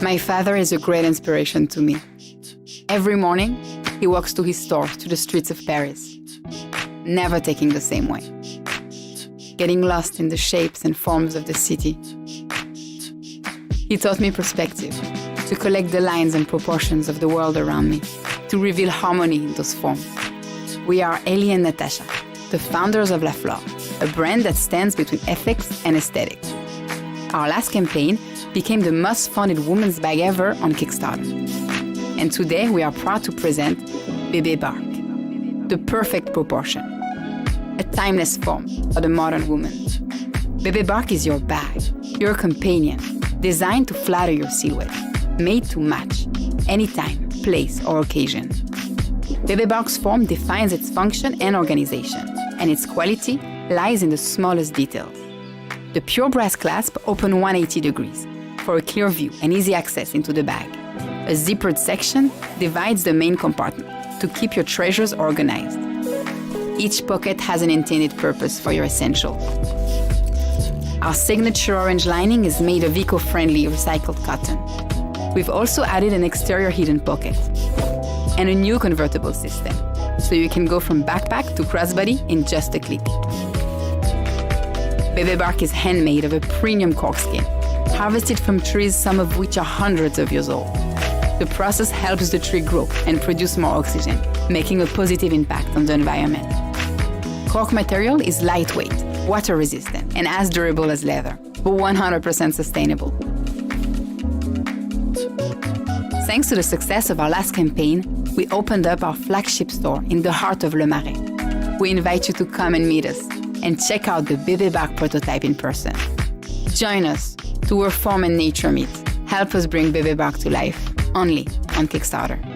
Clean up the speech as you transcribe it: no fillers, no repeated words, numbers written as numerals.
My father is a great inspiration to me. Every morning, he walks to his store, to the streets of Paris, never taking the same way, getting lost in the shapes and forms of the city. He taught me perspective, to collect the lines and proportions of the world around me, to reveal harmony in those forms. We are Ellie and Natasha, the founders of La Flore, a brand that stands between ethics and aesthetics. Our last campaign became the most funded women's bag ever on Kickstarter. And today we are proud to present bebebark, the perfect proportion, a timeless form for the modern woman. Bebebark is your bag, your companion, designed to flatter your silhouette, made to match anytime, place, or occasion. Bebebark's form defines its function and organization, and its quality lies in the smallest details. The pure brass clasp opens 180 degrees for a clear view and easy access into the bag. A zippered section divides the main compartment to keep your treasures organized. Each pocket has an intended purpose for your essentials. Our signature orange lining is made of eco-friendly recycled cotton. We've also added an exterior hidden pocket and a new convertible system, so you can go from backpack to crossbody in just a click. Bebebark is handmade of a premium cork skin, harvested from trees, some of which are hundreds of years old. The process helps the tree grow and produce more oxygen, making a positive impact on the environment. Cork material is lightweight, water-resistant, and as durable as leather, but 100% sustainable. Thanks to the success of our last campaign, we opened up our flagship store in the heart of Le Marais. We invite you to come and meet us and check out the bebebark prototype in person. Join us to where form and nature meet. Help us bring bebebark to life, only on Kickstarter.